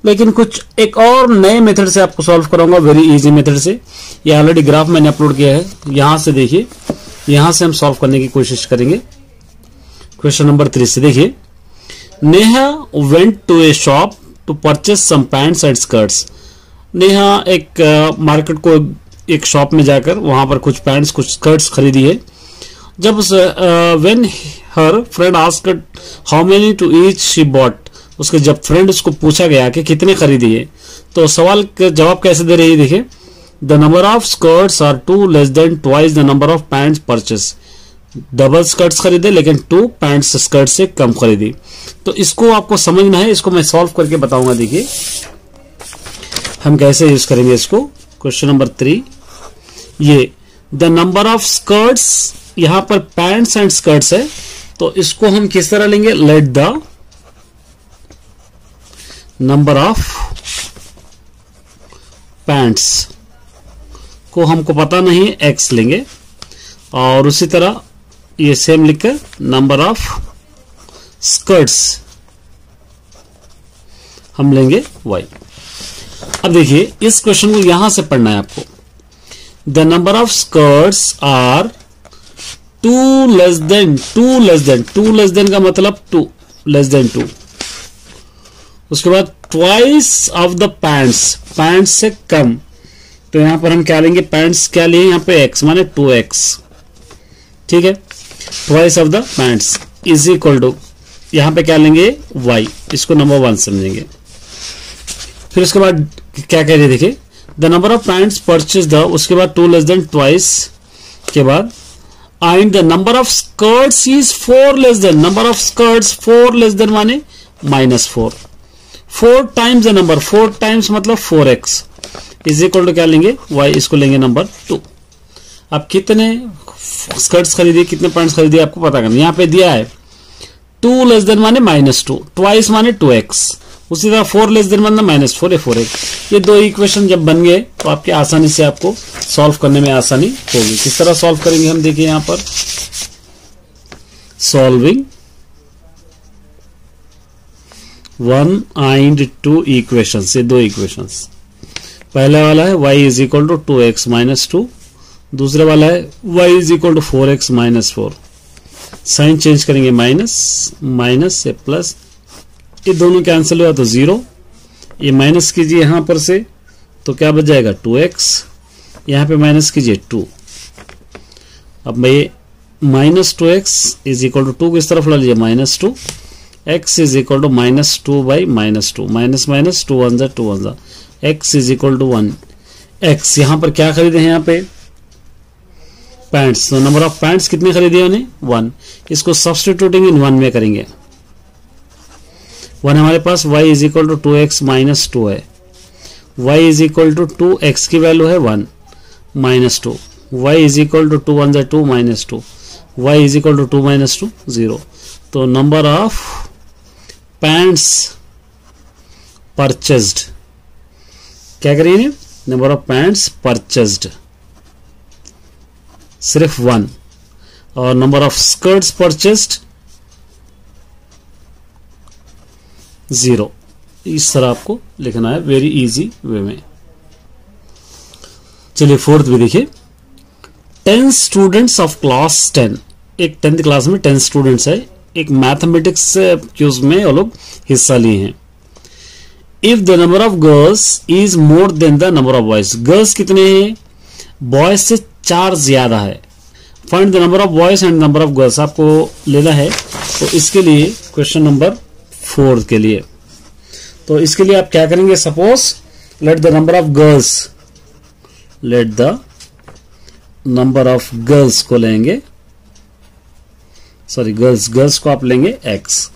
लेकिन कुछ एक और नए मेथड से आपको सॉल्व कराऊंगा, वेरी इजी मेथड से। ये ऑलरेडी ग्राफ मैंने अपलोड किया है, यहां से देखिए, यहां से हम सॉल्व करने की कोशिश करेंगे। क्वेश्चन नंबर 3 से देखिए, Neha went to a shop to purchase some pants and skirts. Neha एक मार्केट को एक शॉप में जाकर वहां पर कुछ पैंट्स कुछ स्कर्ट्स खरीदी है। जब when her friend asked how many to each she bought, उसके जब फ्रेंड उसको पूछा गया कि कितने खरीदी है, तो सवाल का जवाब कैसे दे रही है देखिए, the number of skirts are 2 less than twice the number of pants purchase. Double skirts खरीदे लेकिन 2 पैंट्स स्कर्ट से कम खरीदी। तो इसको आपको समझना है, इसको मैं सॉल्व करके बताऊंगा। देखिए हम कैसे यूज करेंगे इसको। क्वेश्चन नंबर 3, ये द नंबर ऑफ स्कर्ट्स, यहां पर पैंट्स एंड स्कर्ट्स है, तो इसको हम किस तरह लेंगे, late the number of pants को हमको पता नहीं है, एक्स लेंगे, और उसी तरह ये सेम लिखकर नंबर ऑफ स्कर्ट्स हम लेंगे वाई। अब देखिए इस क्वेश्चन को यहां से पढ़ना है आपको। The number of skirts are 2 less than, 2 less than, 2 less than का मतलब 2 लेस देन 2। उसके बाद twice of the pants, pants से कम, तो यहां पर हम क्या लेंगे, पैंट्स क्या लिए यहां पे x माने 2x, ठीक है। Twice of the pants is equal to, यहां पे क्या लेंगे y, इसको नंबर 1 समझेंगे। फिर उसके बाद क्या कह रहे देखिए, the number of pants purchase the, उसके बाद 2 लेस देन ट्वाइस के बाद, and the number of skirts is 4 less than, number of skirts 4 less than माने -4, 4 टाइम्स द नंबर, 4 टाइम्स मतलब 4x इज इक्वल टू क्या लेंगे y, इसको लेंगे नंबर 2। अब कितने स्कर्ट्स खरीदिए कितने पैंट्स खरीदिए आपको पता करना। यहां पे दिया है 2 लेस देन माने -2, ट्वाइस माने 2x, उसी तरह 4 लेस देन माने -4 या 4x। ये दो इक्वेशन जब बन गए तो आपके आसानी से आपको सॉल्व करने में आसानी होगी। किस तरह सॉल्व करेंगे हम देखिए, यहां पर सॉल्विंग 1 एंड 2 इक्वेशंस, ये दो इक्वेशंस। पहला वाला है y is equal to 2x minus 2, दूसरा वाला है y is equal to 4x minus 4। Sign change करेंगे, माइनस माइनस से प्लस, ये दोनों कैंसिल हुआ तो 0, ये माइनस कीजिए यहां पर से तो क्या बच जाएगा 2x, यहां पे माइनस कीजिए 2। अब मैं ये -2x इज इक्वल टू 2 को इस तरफ ला लीजिए -2, x is equal to -2 by -2, minus minus 2 1 जा 2 1 जा, x is equal to 1। x यहां पर क्या खरीदे हैं, यहां पे पैंट्स, तो नंबर ऑफ पैंट्स कितने खरीदे उन्हें 1, इसको सब्स्टिट्यूटिंग इन 1 में करेंगे। 1 हमारे पास y is equal to 2x minus 2 है, y is equal to 2x की वैल्यू है 1 minus 2, y is equal to 2 1 जा 2 minus 2, y is equal to 2 minus 2 0। तो नंबर ऑफ पैंट्स परचेज्ड, क्या करेंगे, नंबर ऑफ पैंट्स परचेज्ड सिर्फ 1, और number of skirts purchased 0। इस तरह आपको लिखना है वेरी इजी वे में। चलिए फोर्थ भी देखिए, 10 स्टूडेंट्स ऑफ क्लास 10, एक 10th क्लास में 10 स्टूडेंट्स है, एक मैथमेटिक्स क्यूज में वो लोग हिस्सा लिए हैं। If the number of girls is more than the number of boys, girls कितने हैं, बॉयज से 4 ज्यादा है। Find the number of boys and number of girls आपको लेना है, तो इसके लिए क्वेश्चन नंबर 4 के लिए, तो इसके लिए आप क्या करेंगे, suppose let the number of girls, late the number of girls को लेंगे, सॉरी गर्ल्स को आप लेंगे x,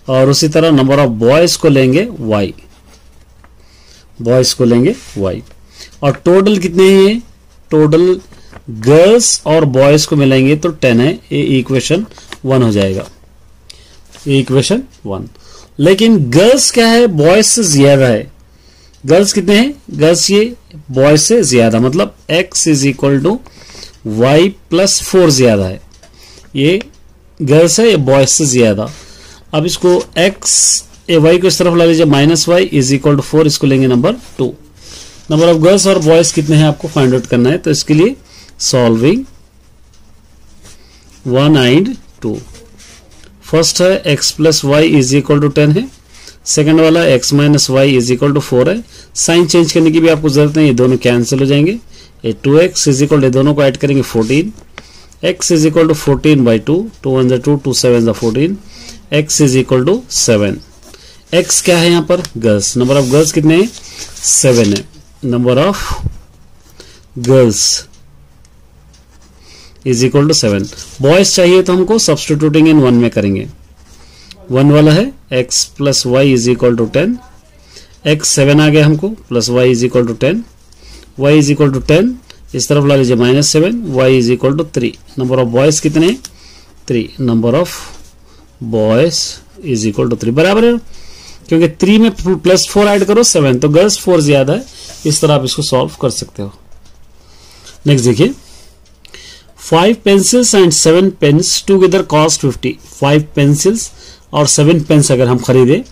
और उसी तरह नंबर ऑफ बॉयज को लेंगे y, बॉयज को लेंगे y, और टोटल कितने हैं, टोटल गर्ल्स और बॉयज को मिलाएंगे तो 10 है, ये इक्वेशन 1 हो जाएगा, ये इक्वेशन 1। लेकिन गर्ल्स क्या है, बॉयज से ज्यादा है, गर्ल्स कितने हैं, गर्ल्स ये बॉयज से ज्यादा, मतलब x is equal to y plus 4 ज्यादा है, ये गर्ल्स है ये बॉयज से ज्यादा। अब इसको x ए वाई को इस तरफ ला लीजिए, minus Y is equal to 4, इसको लेंगे नंबर 2। नंबर ऑफ गर्ल्स और बॉयज कितने हैं आपको फाइंड आउट करना है, तो इसके लिए सॉल्विंग 1 and 2। फर्स्ट है x plus Y is equal to 10 है, सेकंड वाला x minus Y is equal to 4 है। साइन चेंज करने की भी आपको जरूरत नहीं, ये दोनों कैंसिल हो जाएंगे। ये 2x इज इक्वल टू, दोनों को ऐड करेंगे 14, x is equal to 14 by 2, 2 1 2, 2 7 14, x is equal to 7। x क्या है यहाँ पर, गर्ल्स। नंबर ऑफ गर्ल्स कितने हैं, 7 है। Number of girls is equal to 7। Boys चाहिए तो हमको सब्सटीट्यूटिंग इन 1 में करेंगे। 1 वाला है x plus Y is equal to 10, x 7 आ गया हमको, plus Y is equal to 10, y is equal to 10, इस तरफ ला लीजिए -7, y is equal to 3। Number of boys कितने, 3। Number of boys is equal to 3, बराबर है, क्योंकि 3 में प्लस 4 ऐड करो 7, तो गर्ल्स 4 ज्यादा है। इस तरह आप इसको सॉल्व कर सकते हो। नेक्स्ट देखिए, 5 pencils and 7 pens together cost 50। 5 pencils और 7 पेन्स अगर हम खरीदे,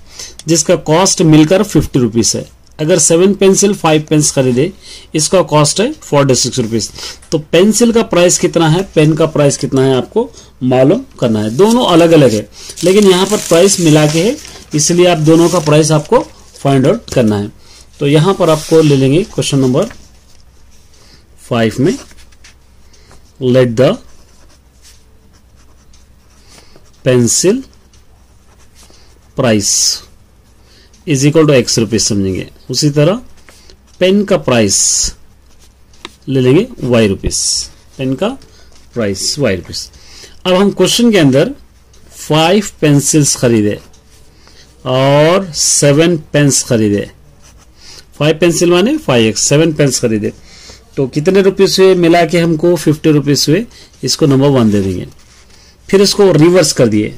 जिसका कॉस्ट मिलकर 50 रुपीज है। अगर 7 पेंसिल 5 पेन्स खरीदे, इसका कॉस्ट है 46 रुपीज। तो पेंसिल का प्राइस कितना है, पेन का प्राइस कितना है, आपको मालूम करना है। दोनों अलग अलग है, लेकिन यहाँ पर प्राइस मिला के है, इसलिए आप दोनों का प्राइस आपको फाइंड आउट करना है। तो यहां पर आपको ले लेंगे क्वेश्चन नंबर 5 में, let the pencil price is equal to x rupees समझेंगे। उसी तरह पेन का प्राइस ले लेंगे y रुपीज, पेन का प्राइस y रुपीज। अब हम क्वेश्चन के अंदर 5 पेंसिल्स खरीदे और 7 पेन्स खरीदे। 5 पेंसिल माने 5x, 7 पेन्स खरीदे, तो कितने रुपीस हुए, मिला के हमको 50 रुपीस हुए। इसको नंबर 1 दे देंगे। फिर इसको रिवर्स कर दिए,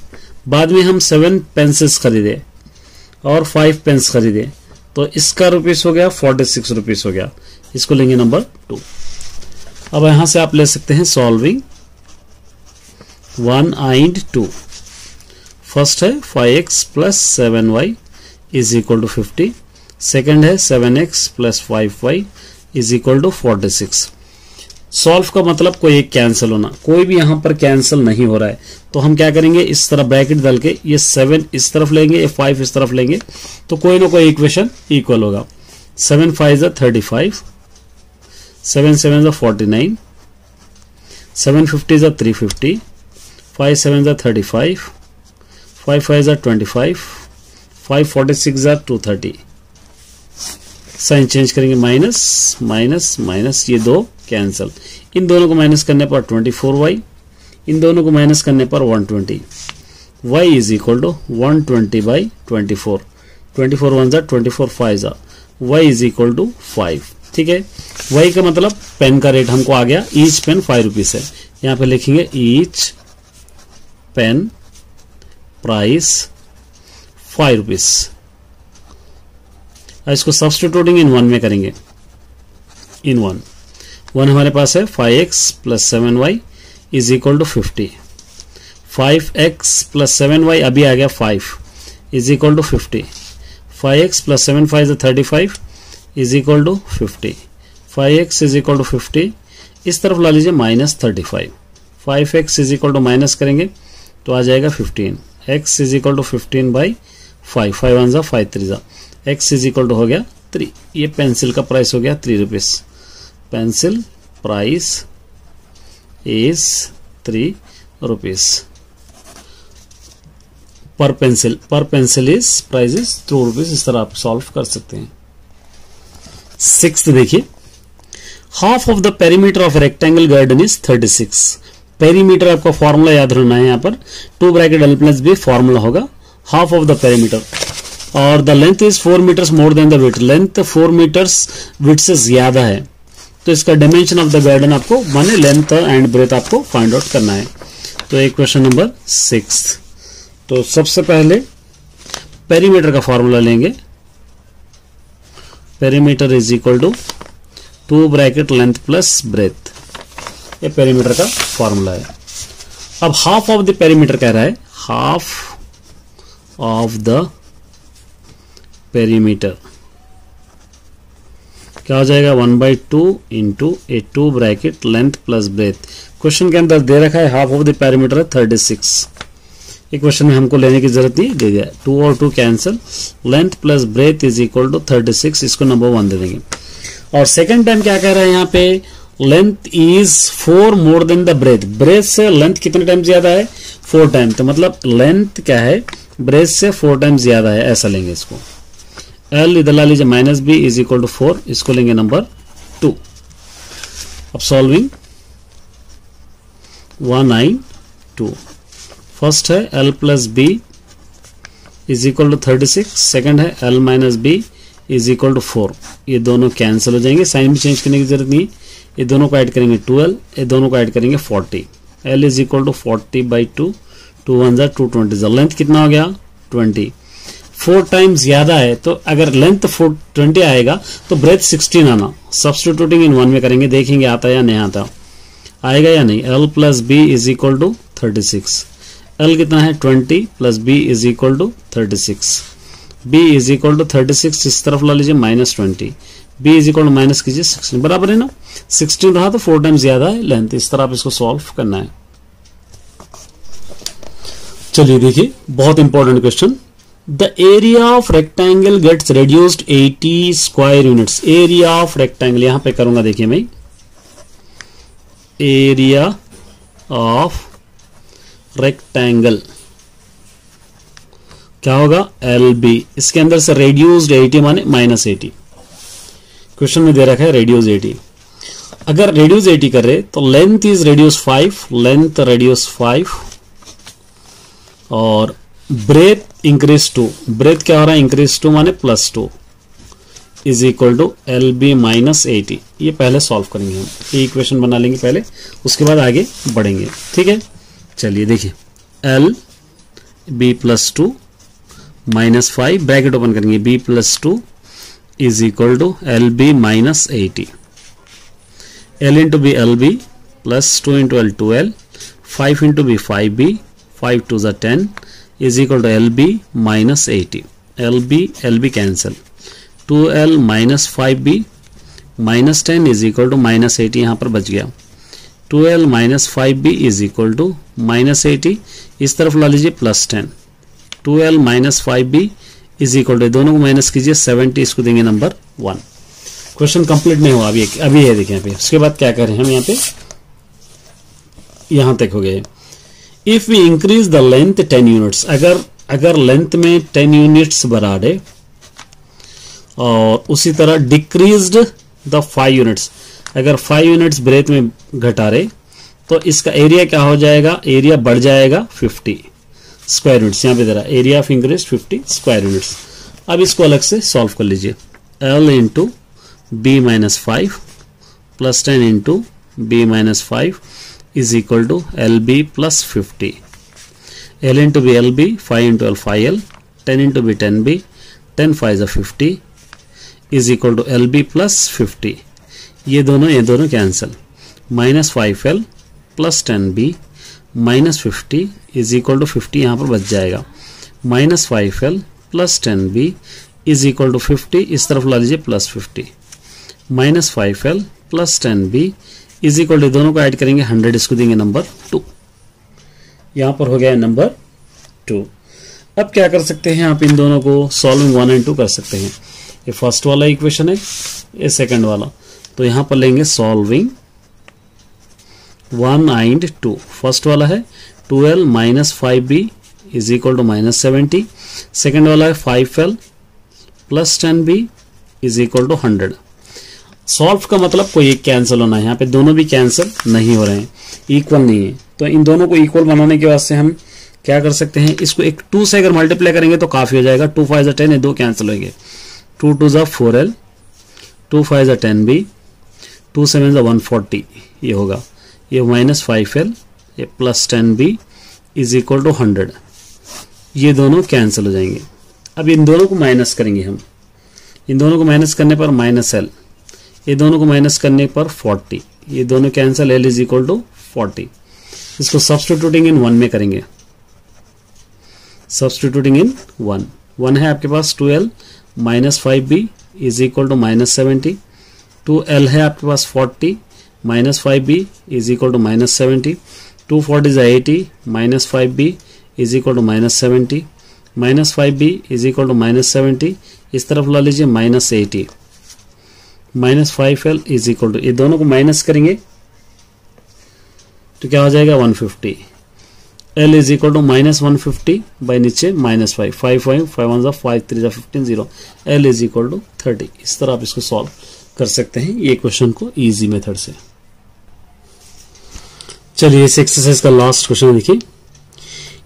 बाद में हम 7 पेंसिल्स खरीदे और 5 पेन्स खरीदे, तो इसका रुपीस हो गया 46 रुपीस हो गया। इसको लेंगे नंबर 2। अब यहां से आप ले सकते हैं सॉल्विंग 1 and 2। फर्स्ट है 5x plus 7y is equal to 50, second है 7x plus 5y is equal to 46। Solve का मतलब कोई एक कैंसिल होना, कोई भी यहां पर कैंसिल नहीं हो रहा है, तो हम क्या करेंगे, इस तरह ब्रैकेट डाल के ये 7 इस तरफ लेंगे, ये 5 इस तरफ लेंगे, तो कोई ना कोई इक्वेशन इक्वल होगा। 7 5 35, 7 7 49, 7 50 350, 5 7 35, 5 5 25, 5 46 230। साइन चेंज करेंगे, माइनस माइनस माइनस, ये 2 कैंसल। इन दोनों को माइनस करने पर 24y, इन दोनों को माइनस करने पर 120। y is equal to 120 by 24, 24 1 24 5 y is equal to 5। ठीक है, y का मतलब पेन का रेट हमको आ गया, ईच पेन 5 रुपीज है। यहाँ पे लिखेंगे ईच पेन प्राइस 5 रुपीज। इसको सब्स्टिट्यूटिंग इन 1 में करेंगे, इन 1 हमारे पास है 5x plus 7y is equal to 50। 5x plus 7y अभी आ गया 5 is equal to 50। 5x plus 7 5 35 is equal to 50। 5x is equal to 50, इस तरफ ला लीजिए -35। 5x is equal to minus करेंगे तो आ जाएगा 15। x is equal to 15 by 5, 5 1 5 3 x is equal to हो गया 3। ये पेंसिल का प्राइस हो गया 3 rupees. Pencil price is 3 rupees per pencil. Per pencil is price is 2 rupees. इस तरह आप सॉल्व कर सकते हैं। 6th देखिए, half of the perimeter of rectangle garden is 36। Perimeter आपका फॉर्मूला याद रखना है, यहाँ पर 2 bracket l plus b formula होगा हाफ ऑफ द पेरीमीटर, और the length is 4 metres more than the width. Length 4 metres width से ज्यादा है, तो इसका डायमेंशन ऑफ द गार्डन आपको माने लेंथ एंड ब्रेथ आपको फाइंड आउट करना है। तो एक क्वेश्चन नंबर 6। तो सबसे पहले पेरीमीटर का फॉर्मूला लेंगे, perimeter is equal to 2 bracket length plus breadth, ये पेरीमीटर का फॉर्मूला है। अब हाफ ऑफ द पेरीमीटर कह रहा है, हाफ ऑफ द पेरीमीटर क्या हो जाएगा 1/2 इंटू ए 2 bracket length plus breath. Question के अंदर दे रखा है हाफ ऑफ द पेरीमीटर है 36। ये क्वेश्चन में हमको लेने की जरूरत नहीं, दे दिया 2 और 2 cancel, length plus breadth is equal to 36, इसको नंबर 1 दे देंगे। और सेकंड टाइम क्या कह रहा है यहाँ पे, length is 4 more than the breadth. Breadth से लेंथ कितने टाइम ज्यादा है 4 टाइम, तो मतलब लेंथ क्या है ब्रेथ से 4 टाइम ज्यादा है, ऐसा लेंगे इसको। एल इधर ला लीजिए minus B is equal to 4, इसको लेंगे नंबर 2। अब सॉल्विंग 192, फर्स्ट है L plus B is equal to 36, second है L minus B is equal to 4। ये दोनों कैंसिल हो जाएंगे, साइन भी चेंज करने की जरूरत नहीं। ये दोनों को ऐड करेंगे 12, ये दोनों को ऐड करेंगे 40। एल इज इक्वल टू 40/2, 2 1 जा 220। लेंथ कितना हो गया 20, 4 टाइम्स ज्यादा है, तो अगर लेंथ 20 आएगा तो ब्रेथ 16 आना। सब्स्टिट्यूटिंग इन 1 में करेंगे, देखेंगे आता है या नहीं आता, आएगा या नहीं। L plus B is equal to 36, L कितना है 20 plus B is equal to 36, b is equal to 36, इस तरफ ला लीजिए -20, b is equal to minus कीजिए 16, बराबर है ना। 16 रहा तो 4 टाइम्स ज्यादा है लेंथ, इस तरह आप इसको सॉल्व करना है। चलिए देखिए बहुत important question, the area of rectangle gets reduced 80 square units. Area of rectangle यहां पे करूंगा, देखिए मैं एरिया ऑफ रेक्टेंगल क्या होगा LB, इसके अंदर से रेड्यूस्ड 80 माने -80। क्वेश्चन में दे रखा है रेड्यूस 80। अगर रेड्यूस 80 कर रहे तो length is reduce 5, length reduce 5 और ब्रेथ इंक्रीज 2, ब्रेथ क्या हो रहा है इंक्रीज 2 माने +2 इज इक्वल टू LB -80। ये पहले सॉल्व करेंगे हम, ये इक्वेशन बना लेंगे पहले, उसके बाद आगे बढ़ेंगे, ठीक है। चलिए देखिए LB +2 -5 ब्रैकेट ओपन करेंगे, b +2 is equal to LB -80। L into B LB +2 into L 2L, 5 into B 5B, 5 2 ज़ा 10 is equal to LB -80। LB cancel, 2L -5B -10 is equal to -80, यहाँ पर बच गया। 2L -5B is equal to -80, इस तरफ ला लीजिए +10, 2L -5B is equal to, दोनों को माइनस कीजिए 70, इसको देंगे नंबर 1। क्वेश्चन कंप्लीट नहीं हुआ अभी है, देखिए यहाँ पे। उसके बाद क्या करें हम, यहाँ पे यहां तक हो गए। If we increase the length 10 units, अगर लेंथ में 10 यूनिट्स बढ़ा दे और उसी तरह डिक्रीज्ड द 5 यूनिट्स, अगर 5 यूनिट्स ब्रेथ में घटा रहे तो इसका एरिया क्या हो जाएगा, एरिया बढ़ जाएगा 50 स्क्वायर यूनिट्स। यहाँ पे दे रहा area of increase 50 square units. अब इसको अलग से सॉल्व कर लीजिए, L into B -5 + 10 into B -5 is equal to LB + 50। L into B LB, 5 into L 5L, 10 into B 10B, 10 5 ज़ा 50 इज इक्वल टू LB + 50। ये दोनों cancel, -5L + 10B -50 is equal to 50, यहाँ पर बच जाएगा। -5L + 10B is equal to 50, इस तरफ ला लीजिए +50, -5L + 10B is equal to, दोनों को ऐड करेंगे 100, इसको देंगे नंबर 2। यहाँ पर हो गया नंबर 2। अब क्या कर सकते हैं आप, इन दोनों को सॉल्विंग 1 और 2 कर सकते हैं। ये फर्स्ट वाला इक्वेशन है, ये सेकंड वाला, तो यहाँ पर लेंगे सॉल्विंग 1 और 2। फर्स्ट वाला है 2L -5B is equal to -70, second वाला है 5L + 10B is equal to 100। Solve का मतलब कोई एक कैंसिल होना है, यहाँ पे दोनों भी कैंसिल नहीं हो रहे हैं, इक्वल नहीं है, तो इन दोनों को इक्वल बनाने के वास्ते हम क्या कर सकते हैं, इसको एक 2 से अगर मल्टीप्लाई करेंगे तो काफी हो जाएगा। 2 5 ज़ा 10, ये 2 कैंसिल होंगे, 2 2 ज़ा 4L, 2 5 ज़ा 10B, 2 7 ज़ा 140 ये होगा, ये -5L ये + 10B इज इक्वल टू 100, ये दोनों कैंसिल हो जाएंगे। अब इन दोनों को माइनस करेंगे हम, इन दोनों को माइनस करने पर -L, ये दोनों को माइनस करने पर 40, ये दोनों cancel, L is equal to 40। इसको सब्स्टिट्यूटिंग इन 1 में करेंगे, सब्स्टिट्यूटिंग इन 1 है आपके पास 2L -5b is equal to -70, 2l है आपके पास 40, -5b is equal to -70, 2 40 80, -5b is equal to -70, -5b is equal to -70, इस तरफ ला लीजिए -80, -5l इज इक्वल टू, ये दोनों को माइनस करेंगे तो क्या हो जाएगा 150, l is equal to -150 by नीचे -5, 5 5 5 1 5 3 15 0, l इज इक्वल टू 30। इस तरह आप इसको सॉल्व कर सकते हैं ये क्वेश्चन को इजी मेथड से। चलिए इस एक्सरसाइज का लास्ट क्वेश्चन देखिए।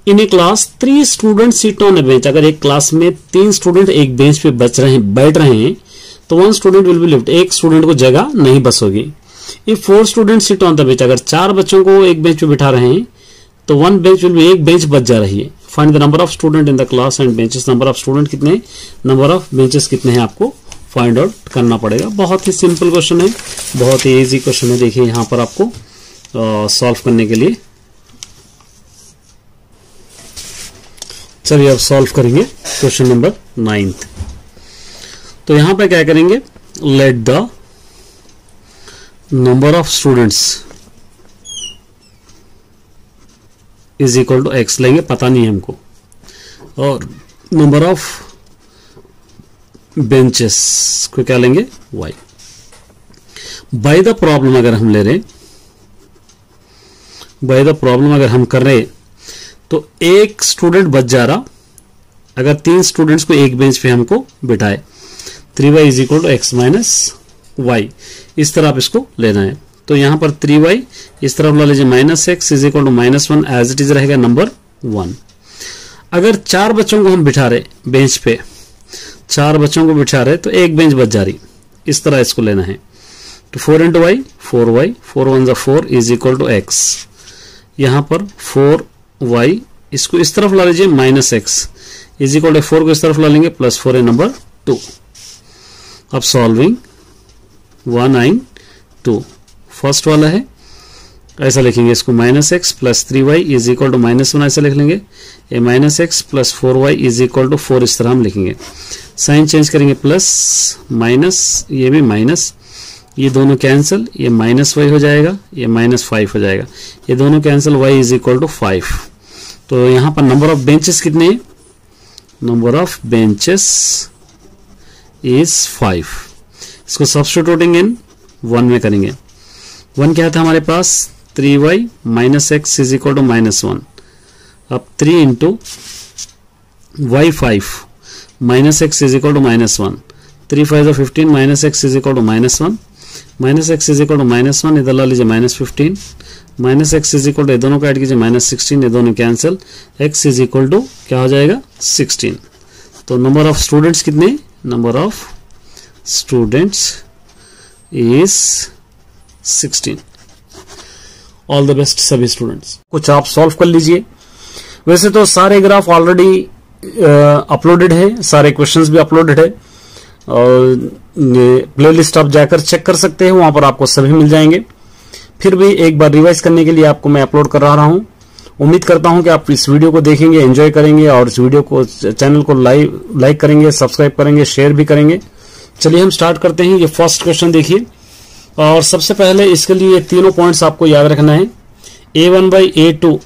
In a class 3 student sit on a bench, अगर एक क्लास में 3 स्टूडेंट एक बेंच पे बैठ रहे हैं तो 1 स्टूडेंट विल बी लेफ्ट, एक स्टूडेंट को जगह नहीं बस होगी। If 4 student sit on the bench, अगर 4 बच्चों को एक बेंच पे बिठा रहे हैं तो 1 बेंच विल बी, एक बेंच बच जा रही है। Find the number of student in the class and benches, number of student कितने हैं, नंबर ऑफ बेंचेस कितने हैं, आपको फाइंड आउट करना पड़ेगा। बहुत ही सिंपल क्वेश्चन है, बहुत ही इजी क्वेश्चन है। देखिए यहां पर आपको सॉल्व करने के लिए, चलिए अब सॉल्व करेंगे क्वेश्चन नंबर 9। तो यहां पे क्या करेंगे, let the number of students is equal to X लेंगे, पता नहीं है हमको, और नंबर ऑफ बेंचेस को क्या लेंगे, y। बाय द प्रॉब्लम अगर हम ले रहे, बाय द प्रॉब्लम अगर हम कर रहे तो एक स्टूडेंट बच जा रहा, अगर 3 स्टूडेंट्स को एक बेंच पे हमको बिठाए, 3y is equal to X minus Y, इस तरह आप इसको लेना है। तो यहां पर 3y इस तरफ ला लीजिए, -x is equal to -1 as it is रहेगा नंबर 1। अगर 4 बच्चों को हम बिठा रहे बेंच पे, 4 बच्चों को बिठा रहे तो एक बेंच बच जा रही, इस तरह इसको लेना है। तो 4 × y 4y, 4 1 4 is equal to x, यहां पर 4y इसको इस तरफ ला लीजिए, -x इज इक्वल टू 4 को इस तरफ ला लेंगे, +4 है नंबर 2। अब सॉल्विंग 1 9 2, फर्स्ट वाला है ऐसा लिखेंगे इसको, -x + 3y is equal to -1 ऐसा लिख लेंगे, ये -x + 4y is equal to 4 इस तरह हम लिखेंगे। साइन चेंज करेंगे, प्लस माइनस, ये भी माइनस, ये दोनों कैंसिल, ये -y हो जाएगा, ये -5 हो जाएगा, ये दोनों कैंसिल, y इज इक्वल टू 5। तो यहां पर नंबर ऑफ बेंचेस कितने हैं, नंबर ऑफ बेंचेस इज 5। इसको सब्स्टिट्यूटिंग इन 1 में करेंगे। 1 क्या था हमारे पास, 3y -x is equal to -1। अब 3 into y 5 -x is equal to -1, 3 5 15, -x is equal to -1, -x is equal to -1, इधर ला लीजिए -15, -x इज इक्वल टू, ये दोनों को ऐड कीजिए -16, ये दोनों कैंसिल, x इज इक्वल टू क्या हो जाएगा 16। तो नंबर ऑफ स्टूडेंट्स कितने, number of students is 16। All the best सभी स्टूडेंट्स। कुछ आप सॉल्व कर लीजिए। वैसे तो सारे ग्राफ ऑलरेडी अपलोडेड है, सारे क्वेश्चंस भी अपलोडेड है, और प्लेलिस्ट आप जाकर चेक कर सकते हैं, वहां पर आपको सभी मिल जाएंगे। फिर भी एक बार रिवाइज करने के लिए आपको मैं अपलोड कर रहा हूं। उम्मीद करता हूं कि आप इस वीडियो को देखेंगे, एंजॉय करेंगे, और इस वीडियो को, चैनल को लाइक करेंगे, सब्सक्राइब करेंगे, शेयर भी करेंगे। चलिए हम स्टार्ट करते हैं। ये फर्स्ट क्वेश्चन देखिए, और सबसे पहले इसके लिए तीनों पॉइंट्स आपको याद रखना है। a1/a2,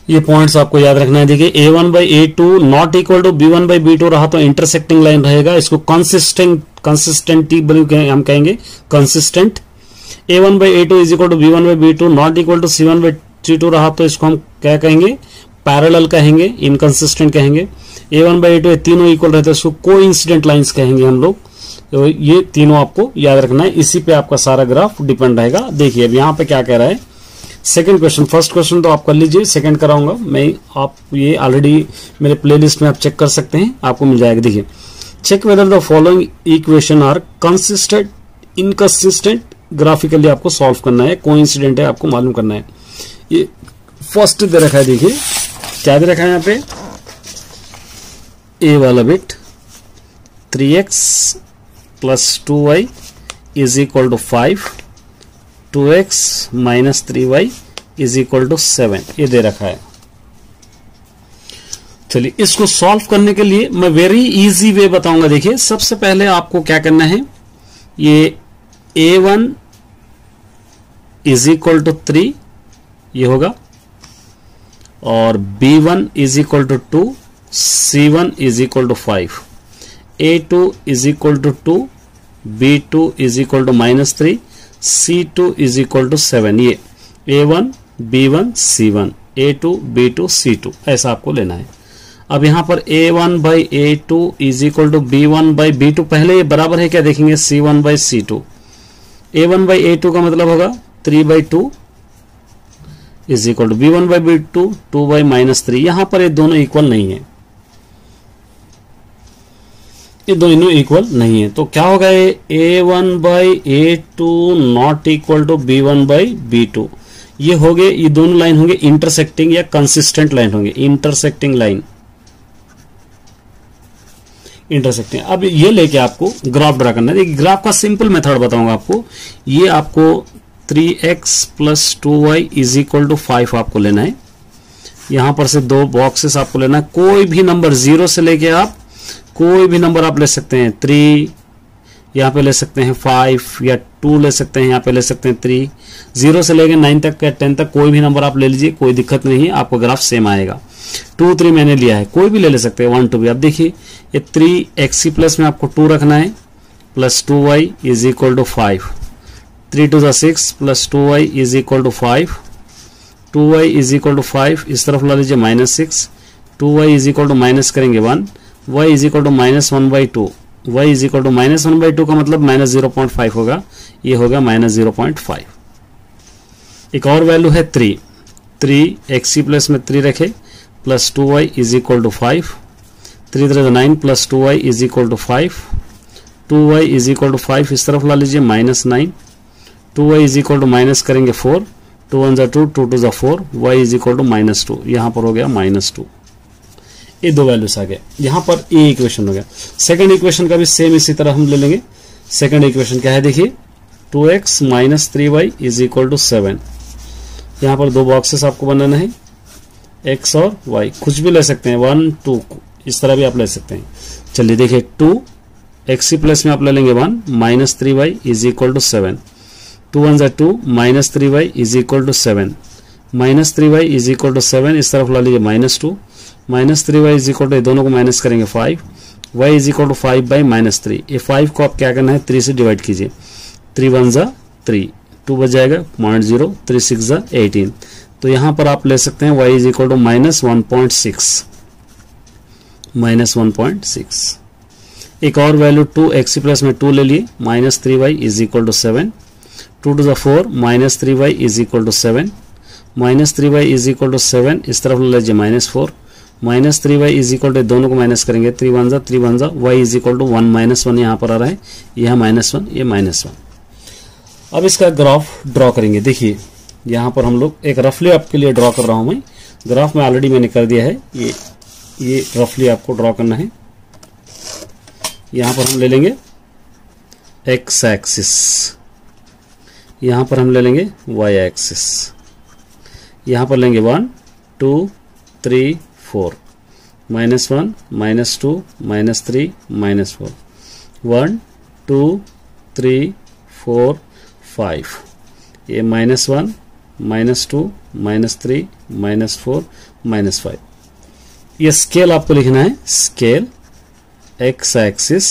ये पॉइंट्स आपको याद रखना है। देखिए a1/a2 not equal to b1/b2 रहा तो इंटरसेक्टिंग लाइन रहेगा, इसको कंसिस्टेंटी हम कहेंगे, consistent. a1/a2 is equal to b1/b2 not equal to c1/c2 रहा तो इसको हम क्या कहेंगे, पैरेलल कहेंगे, इनकंसिस्टेंट कहेंगे। a1/a2 ये तीनों इक्वल रहते हैं, इसको कोइंसिडेंट लाइंस कहेंगे हम लोग। तो ये तीनों आपको याद रखना है, इसी पे आपका सारा ग्राफ डिपेंड रहेगा। देखिए अब यहाँ पे क्या कह रहा है, सेकंड क्वेश्चन, फर्स्ट क्वेश्चन तो आप कर लीजिए, सेकंड कराऊंगा मैं। आप ये ऑलरेडी मेरे प्लेलिस्ट में आप चेक कर सकते हैं, आपको मिल जाएगा। देखिए, check whether the following equation are consistent, inconsistent, graphically आपको सॉल्व करना है, कोइंसिडेंट है आपको मालूम करना है। ये फर्स्ट दे रखा है, देखिए क्या दे रखा है यहाँ पे, ए वाला bit 3x + 2y is equal to 5, 2x - 3y is equal to 7, ये दे रखा है। चलिए इसको सॉल्व करने के लिए मैं वेरी इजी वे बताऊंगा। देखिए सबसे पहले आपको क्या करना है, ये a1 इज इक्वल टू 3 ये होगा, और b1 is equal to 2, c1 is equal to 5, a2 is equal to 2, b2 is equal to -3, c2 is equal to 7। ये a1 b1 c1, a2 b2 c2 ऐसा आपको लेना है। अब यहां पर a1 by a2 is equal to b1 by b2, पहले ये बराबर है क्या देखेंगे, c1 by c2। a1 by a2 का मतलब होगा 3 by 2 is equal to b1 by b2 2 by -3। यहां पर ये दोनों इक्वल नहीं है, ये दोनों इक्वल नहीं है, तो क्या होगा, ये a1 by a2 not equal to b1 by b2। ये हो गए, ये दोनों लाइन होंगे इंटरसेक्टिंग या कंसिस्टेंट लाइन होंगे, इंटरसेक्टिंग लाइन, इंटरसेक्टिंग। अब ये लेके आपको ग्राफ ड्रा करना है। ग्राफ का सिंपल मेथड बताऊंगा आपको। ये आपको 3x plus 2y is equal to 5 आपको लेना है। यहां पर से दो बॉक्सेस आपको लेना है, कोई भी नंबर 0 से लेके आप कोई भी नंबर आप ले सकते हैं, 3 यहाँ पे ले सकते हैं, 5 या 2 ले सकते हैं, यहाँ पे ले सकते हैं 3। 0 से लेके 9 तक या 10 तक कोई भी नंबर आप ले लीजिए, कोई दिक्कत नहीं है, आपको ग्राफ सेम आएगा। 2 3 मैंने लिया है, कोई भी ले सकते हैं, 1 2 भी। अब देखिए ये 3x प्लस में आपको 2 रखना है, plus 2y is equal to 5, 3 2 6 plus 2y is equal to 5, 2y is equal to 5, इस तरफ ला लीजिए -6, 2y is equal to minus करेंगे 1, y is equal to -1/2, y is equal to -1/2 का मतलब -0.5 होगा, ये होगा -0.5। एक और वैल्यू है 3x प्लस में 3 रखे, plus 2y is equal to 5, 3 3 9 plus 2y is equal to 5, 2y is equal to 5, इस तरफ ला लीजिए -9, 2y is equal to minus करेंगे 4, 2 1 2 2 2 4, y इज इक्वल टू -2, यहां पर हो गया -2। ये दो वैल्यूज आ गए, यहां पर ये इक्वेशन हो गया। सेकंड इक्वेशन का भी सेम इसी तरह हम ले लेंगे। सेकंड इक्वेशन क्या है देखिए, 2x minus 3y is equal to 7। यहां पर दो बॉक्सेस आपको बनाना है, x और y, कुछ भी ले सकते हैं, 1 2 इस तरह भी आप ले सकते हैं। चलिए देखिए 2x प्लस में आप ले लेंगे 1, minus 3y is equal to 7, 2 1 जा 2, minus 3y is equal to 7, minus 3y is equal to 7, इस तरफ ला लीजिए -2, minus 3y is equal to, दोनों को माइनस करेंगे 5, y is equal to 5 by -3। ये 5 को आप क्या करना है, 3 से डिवाइड कीजिए, 3 1 जा 3, 2 बच जाएगा 0.0, 3 6 जा 18। तो यहां पर आप ले सकते हैं y इज इक्वल टू -1.6, -1.6। एक और वैल्यू 2x प्लस में 2 ले लिए, minus 3y is equal to 7, 2 2 4, minus 3y is equal to 7, minus 3y is equal to 7, इस तरफ ले लीजिए -4, minus 3y is equal to, दोनों को माइनस करेंगे, 3 1 जा 3 1 जा, y इज इक्वल टू 1 -1 यहाँ पर आ रहा है, यह -1 ये -1। अब इसका ग्राफ ड्रॉ करेंगे। देखिए यहाँ पर हम लोग एक रफली आपके लिए ड्रॉ कर रहा हूं मैं, ग्राफ में ऑलरेडी मैंने कर दिया है, ये रफली आपको ड्रॉ करना है। यहाँ पर हम ले लेंगे x एक्सिस, यहाँ पर हम ले लेंगे y एक्सिस, यहाँ पर लेंगे 1 2 3 4, -1 -2 -3 -4, 1 2 3 4 5, ये -1 -2 -3 -4 -5। ये स्केल आपको लिखना है, scale x axis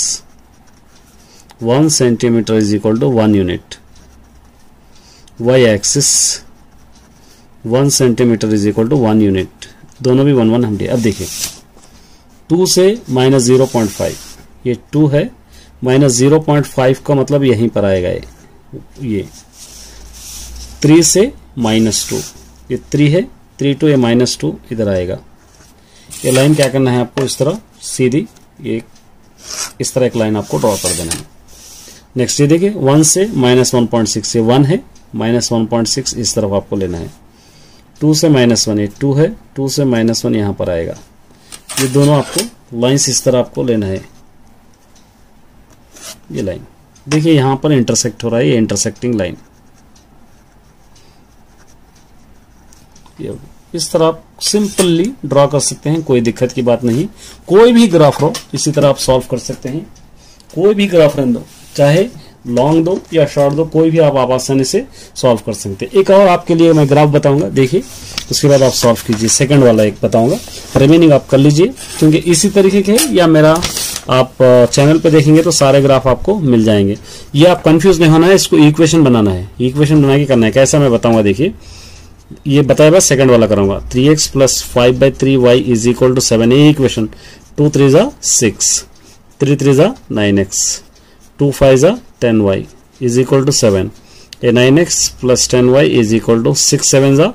1 centimetre is equal to 1 unit, y axis 1 centimetre is equal to 1 unit, दोनों भी 1 1 हम दिए। अब देखिए 2 से -0.5, ये 2 है, -0.5 का मतलब यहीं पर आएगा, ये 3 से -2, ये 3 है, 3 2 ये -2 इधर आएगा। ये लाइन क्या करना है आपको, इस तरह सीधी, ये इस तरह एक लाइन आपको ड्रॉ कर देना है। नेक्स्ट ये देखिए 1 से -1.6, ये 1 है, -1.6 इस तरफ आपको लेना है। 2 से -1, ये 2 है, 2 से -1 यहां पर आएगा। ये दोनों आपको लाइंस इस तरह आपको लेना है। ये लाइन देखिए यहां पर इंटरसेक्ट हो रहा है, ये इंटरसेक्टिंग लाइन, इस तरह आप सिंपली ड्रॉ कर सकते हैं, कोई दिक्कत की बात नहीं। कोई भी ग्राफ हो इसी तरह आप सॉल्व कर सकते हैं। कोई भी ग्राफ रहने दो, चाहे लॉन्ग दो या शॉर्ट दो, कोई भी आप आसानी से सॉल्व कर सकते हैं। एक और आपके लिए मैं ग्राफ बताऊंगा, देखिए, उसके बाद आप सॉल्व कीजिए। सेकंड वाला एक बताऊंगा, रिमेनिंग आप कर लीजिए, क्योंकि इसी तरीके के या मेरा आप चैनल पे देखेंगे तो सारे ग्राफ आपको मिल जाएंगे। ये आप कंफ्यूज नहीं होना है, इसको इक्वेशन बनाना है, इक्वेशन बना के करना है। कैसा मैं बताऊंगा, देखिए, ये बताया बस सेकंड वाला करूंगा। 3x + 5/3y = 7, ये equation. 2 3 = 6, 3 3 = 9x, 2 5 = 10y = 7, a 9x + 10y = 6 7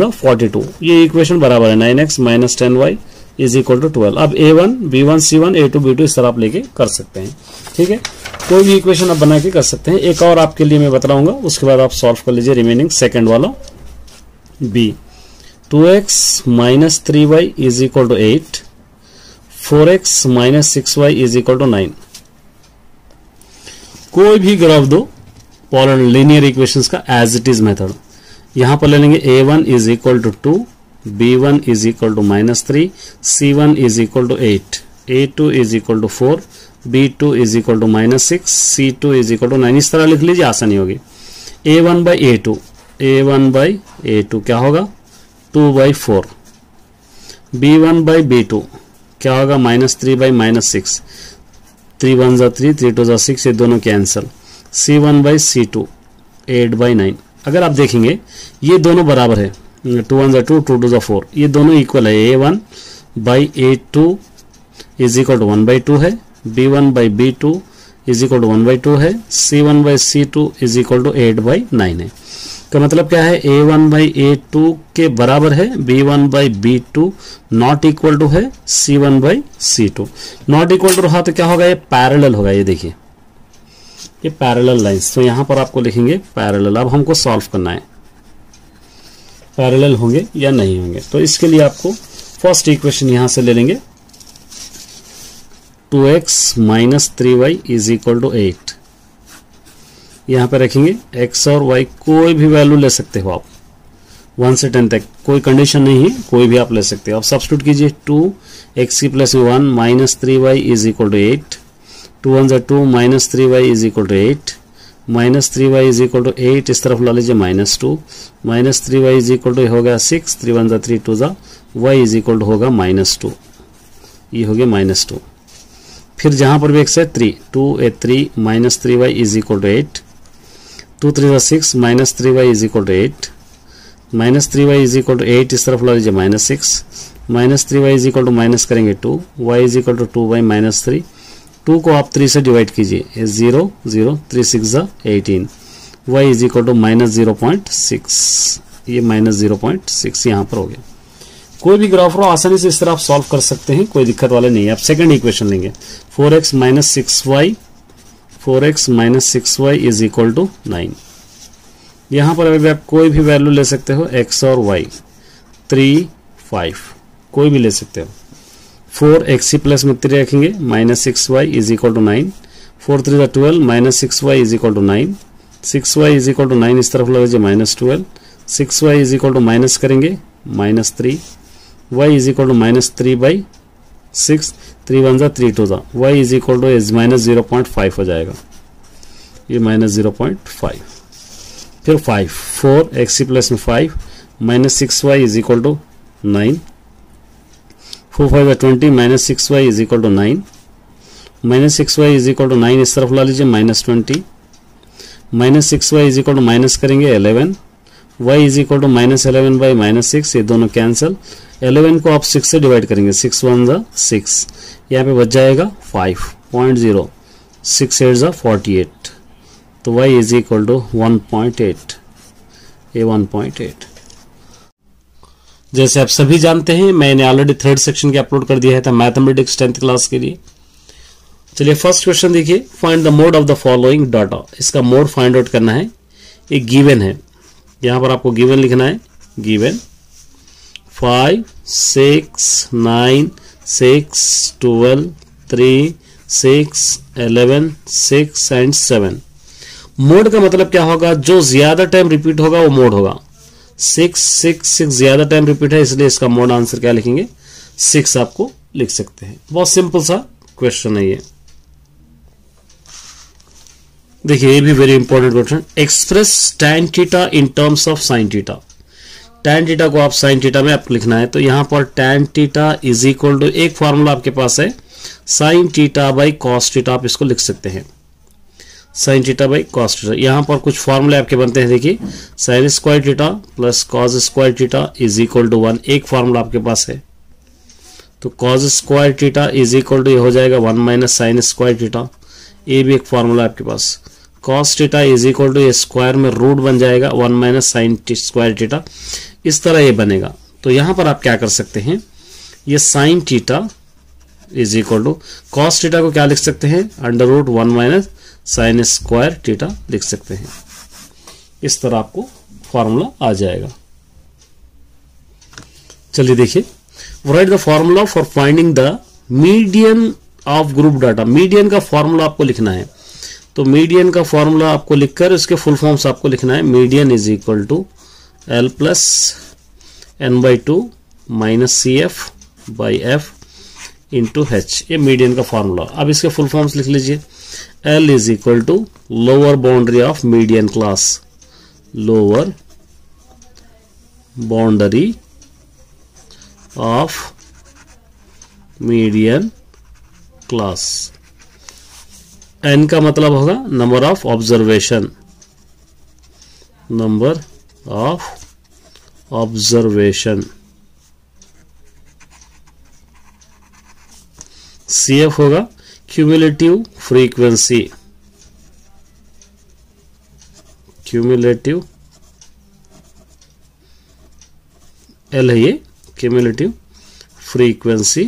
= 42। ये इक्वेशन बराबर है 9x - 10y = 12। अब a1 b1 c1 a2 b2 इस तरह आप लेके कर सकते हैं, ठीक है। कोई भी इक्वेशन आप बना के कर सकते हैं। एक और आपके लिए मैं बताऊंगा, उसके बाद आप सॉल्व कर लीजिए। रिमेनिंग सेकंड वाला b, 2x - 3y = 8, 4x - 6y = 9। कोई भी ग्राफ दो पोलर लीनियर इक्वेशंस का एज इट इज मेथड। यहां पर ले लेंगे a1 = 2, b1 = -3, c1 = 8, a2 = 4, b2 = -6, c2 = 9। इस तरह लिख लीजिए, आसानी होगी। a1/a2, a1/a2 क्या होगा 2/4, b1/b2 क्या होगा -3/-6, 3 1 = 3, 3 2 = 6, ये दोनों कैंसल। c1/c2 8/9। अगर आप देखेंगे ये दोनों बराबर है, 2 1 = 2, 2 2 = 4, ये दोनों इक्वल है। a1/a2 = 1/2 है, b1/b2 = 1/2 है, c1/c2 = 8/9 है। का मतलब क्या है, a1/a2 के बराबर है, b1/b2 नॉट इक्वल टू है c1/c2। नॉट इक्वल टू रहा तो क्या होगा, ये पैरेलल होगा। ये देखिए, ये पैरेलल लाइंस, तो यहां पर आपको लिखेंगे पैरेलल। अब हमको सॉल्व करना है पैरेलल होंगे या नहीं होंगे। तो इसके लिए आपको फर्स्ट इक्वेशन यहां से ले लेंगे, 2x - 3y = 8। यहां पे रखेंगे x और y, कोई भी वैल्यू ले सकते हो आप, 1 से 10 तक, कोई कंडीशन नहीं है, कोई भी आप ले सकते हो। आप सब्स्टिट्यूट कीजिए, 2x की प्लेस में 1 - 3y = 8, 2 1 = 2 - 3y = 8, -3y = 8, इस तरफ ला लीजिए -2, -3y = हो गया 6, 3 1 = 3, 2 y = होगा -2, ये हो गया -2। फिर जहां पर भी x है 3, 2 a 3 -3y = 8, 2 3 = 6, -3y = 8, -3y = 8, इस तरफ ला लीजिए -6, -3y = माइनस करेंगे 2, y = 2 - 3, 2 को आप 3 से डिवाइड कीजिए, 0 0, 3 6 = 18, y = -0.6, ये -0.6 यहाँ पर हो गया। कोई भी ग्राफ हो आसानी से इस तरह आप सॉल्व कर सकते हैं, कोई दिक्कत वाले नहीं है। आप सेकंड इक्वेशन लेंगे, 4x - 6y = 9। यहां पर अभी आप कोई भी वैल्यू ले सकते हो, x और y, 3 5 कोई भी ले सकते हो। 4x की प्लस में 3 रखेंगे, -6y = 9, 4 3 = 12, -6y = 9, 6y = 9, इस तरफ लीजिए -12, 6y = माइनस करेंगे -3, y = -3/6, 3 1 = 3 2 y = -0.5 हो जाएगा, ये -0.5। फिर 5, 4x की प्लस में 5, -6y = 9, 4 5 = 20, -6y = 9, -6y = 9, इस तरफ ला लीजिए -20, -6y = माइनस करेंगे 11, y = -11/-6, ये दोनों कैंसिल। 11 को आप 6 से डिवाइड करेंगे, 6 1 = 6, यहाँ पे बच जाएगा 5.0, 6 8 = 48, तो y = 1.8, ये 1.8। जैसे आप सभी जानते हैं, मैंने ऑलरेडी थर्ड सेक्शन के अपलोड कर दिया है था मैथमेटिक्स 10th क्लास के लिए। चलिए फर्स्ट क्वेश्चन देखिए, find the mode of the following data. इसका मोड फाइंड आउट करना है। एक गिवन है, यहां पर आपको गिवन लिखना है, गिवन 5 6 9 6 12 3 6 11 6 एंड 7। मोड का मतलब क्या होगा, जो ज्यादा टाइम रिपीट होगा वो मोड होगा। 6 6 6 ज्यादा टाइम रिपीट है, इसलिए इसका मोड आंसर क्या लिखेंगे, 6 आपको लिख सकते हैं। बहुत सिंपल सा क्वेश्चन है ये। देखिए ये भी very important question. Express tan theta in terms of sin theta. tan theta को आप sin थीटा में आपको लिखना है, तो यहां पर tan theta is equal to, एक फॉर्मूला आपके पास है sin theta by cos theta, आप इसको लिख सकते हैं sin theta by cos theta. यहां पर कुछ फॉर्मूले आपके बनते हैं, देखिए sin square theta plus cos square theta is equal to 1, एक फॉर्मूला आपके पास है। तो cos square theta is equal to ये हो जाएगा 1 माइनस साइन स्क्वायर थीटा, ये भी एक फॉर्मूला आपके पास। cos theta is equal to ये स्क्वायर में रूट बन जाएगा 1 माइनस साइन स्क्वायर थीटा, इस तरह ये बनेगा। तो यहां पर आप क्या कर सकते हैं, ये sine theta is equal to cos theta को क्या लिख सकते हैं, under root 1 minus sine square theta लिख सकते हैं। इस तरह आपको फॉर्मूला आ जाएगा। चलिए देखिए, right the formula for finding the median of group data. Median का फॉर्मूला आपको लिखना है, तो मीडियन का फॉर्मूला आपको लिखकर उसके फुल फॉर्म्स आपको लिखना है। Median is equal to L plus n/2 minus CF by F into H, ये मीडियन का फॉर्मूला। अब इसके फुल फॉर्म्स लिख लीजिए। L is equal to lower boundary of median class, lower boundary of median class. n का मतलब होगा number of observation, number of observation. CF होगा क्यूमुलेटिव फ्रीक्वेंसी, क्यूमुलेटिव L है ये क्यूमुलेटिव फ्रीक्वेंसी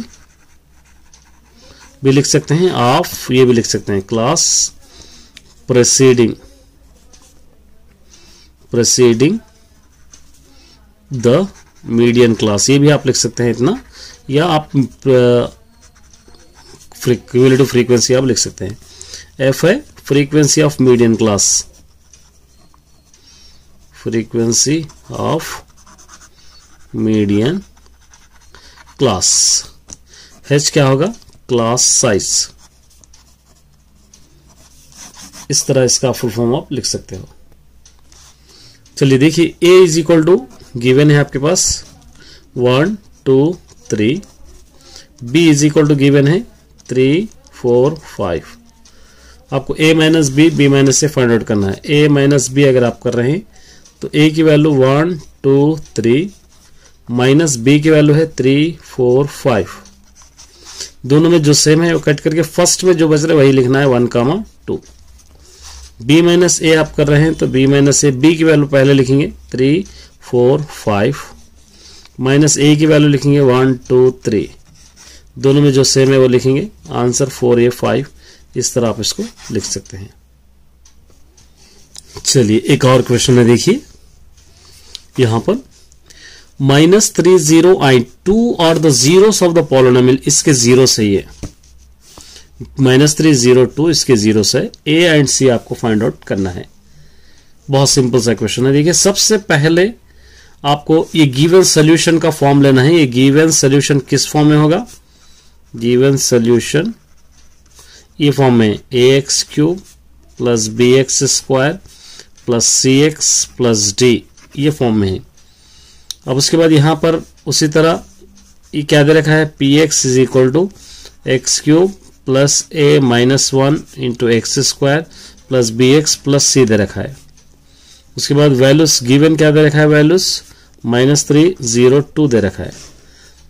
भी लिख सकते हैं, ऑफ ये भी लिख सकते हैं क्लास प्रेसीडिंग द मीडियन क्लास, ये भी आप लिख सकते हैं इतना, या आप क्यूमुलेटिव फ्रीक्वेंसी आप लिख सकते हैं। F है frequency of median class, frequency of median class. H क्या होगा, क्लास साइज। इस तरह इसका फुल फॉर्म आप लिख सकते हो। चलिए देखिए, A is equal to given है आपके पास 1 2 3, B is equal to given है 3 4 5। आपको A minus B, B minus से फाइंड आउट करना है। A माइनस B अगर आप कर रहे हैं तो A की वैल्यू 1 2 3 माइनस B की वैल्यू है 3 4 5। दोनों में जो सेम है वो कट करके फर्स्ट में जो बच रहा है वही लिखना है 1 2। B माइनस A आप कर रहे हैं तो B माइनस A, B की वैल्यू पहले लिखेंगे 3 4 5 माइनस A की वैल्यू लिखेंगे 1 2 3। दोनों में जो सेम है वो लिखेंगे, आंसर 4A 5। इस तरह आप इसको लिख सकते हैं। चलिए एक और क्वेश्चन है, देखिए यहां पर -3 0 I 2 और the zeros of the polynomial, इसके जीरो से ये -3 0 2 इसके जीरो से A एंड C आपको फाइंड आउट करना है। बहुत सिंपल सा क्वेश्चन है। देखिए सबसे पहले आपको ये गिवन सॉल्यूशन का फॉर्म लेना है। ये गिवन सॉल्यूशन किस फॉर्म में होगा, गिवन सॉल्यूशन ये फॉर्म में ax³ plus bx² plus cx plus d, ये फॉर्म में है। अब उसके बाद यहां पर उसी तरह ये क्या दे रखा है, px is equal to x³ plus a minus 1 into x² plus bx plus c दे रखा है। उसके बाद वैल्यूज गिवन क्या दे रखा है, वैल्यूज -3 0 2 दे रखा है।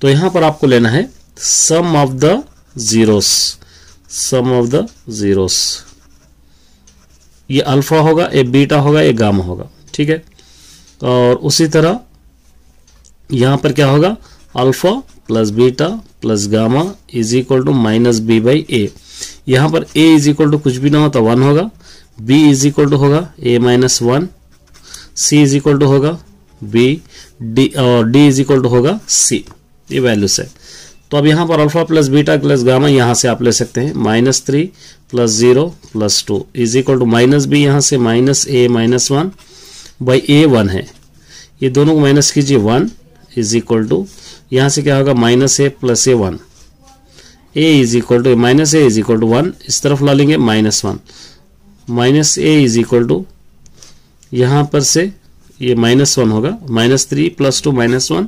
तो यहां पर आपको लेना है sum of the zeros, sum of the zeros. ये अल्फा होगा, ये बीटा होगा, ये गामा होगा, ठीक है। और उसी तरह यहां पर क्या होगा, alpha plus beta plus gamma is equal to -b/a। यहां पर a इज इक्वल टू कुछ भी ना हो तो 1 होगा, b इज इक्वल टू होगा a minus 1, c is equal to होगा b, d और d इज इक्वल टू होगा c। ये वैल्यूज है। तो अब यहां पर alpha plus beta plus gamma यहां से आप ले सकते हैं -3 plus 0 plus 2 is equal to -b, यहां से -a माइनस 1 बाई a 1 है। ये दोनों को माइनस कीजिए, 1 इज इक्वल टू, यहां से क्या होगा minus A plus A 1, A is equal to minus A is equal to 1, इस तरफ ला लेंगे -1, minus A is equal to, यहां पर से ये -1 होगा, -3 + 2 -1,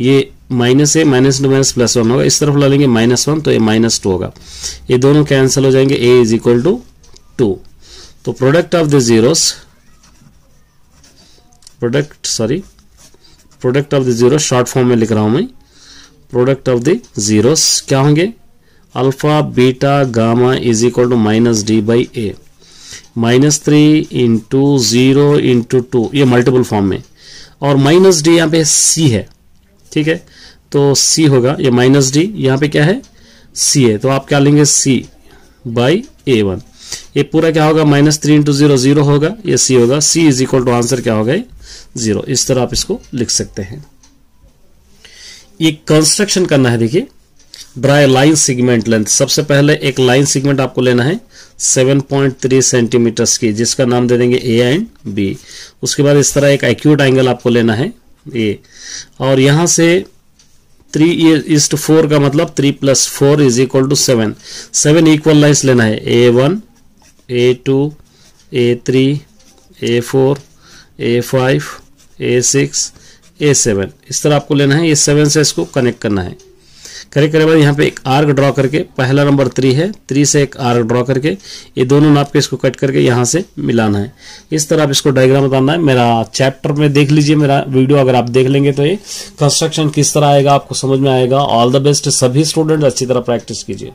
ये माइनस ए -2 +1 होगा, इस तरफ ला लेंगे -1 तो ये -2 होगा, ये दोनों कैंसिल हो जाएंगे, ए इज इक्वल टू 2। तो product of the zeros, product of the zero short form में लिख रहा हूं मैं, प्रोडक्ट ऑफ द जीरोस क्या होंगे, alpha beta gamma is equal to -d/a, -3 × 0 × 2, ये मल्टीपल फॉर्म में, और -d यहाँ पे c है, ठीक है, तो c होगा, ये -d यहाँ पे क्या है c है, तो आप क्या लेंगे c/a1, ये पूरा क्या होगा -3 × 0 0 होगा, ये c होगा, c is equal to answer क्या होगा 0, इस तरह आप इसको लिख सकते हैं। ये कंस्ट्रक्शन करना है, देखिए ड्राई लाइन सेगमेंट लेंथ, सबसे पहले एक लाइन सेगमेंट आपको लेना है 7.3 सेंटीमीटर्स की, जिसका नाम दे देंगे ए एंड बी। उसके बाद इस तरह एक एक्यूट एंगल आपको लेना है ए, और यहां से 3:4 का मतलब 3 + 4 = 7, 7 इक्वल लाइन्स लेना है, A1 A2 A3 A4 A5 A6 A7, इस तरह आपको लेना है, ये 7 से इसको कनेक्ट करना है। कनेक्ट करने के बाद यहाँ पे एक आर्क ड्रॉ करके, पहला नंबर 3 है, 3 से एक आर्क ड्रॉ करके ये दोनों नाप के इसको कट करके यहाँ से मिलाना है। इस तरह आप इसको डायग्राम बताना है। मेरा चैप्टर में देख लीजिए, मेरा वीडियो अगर आप देख लेंगे तो ये कंस्ट्रक्शन किस तरह आएगा आपको समझ में आएगा। ऑल द बेस्ट सभी स्टूडेंट, अच्छी तरह प्रैक्टिस कीजिए।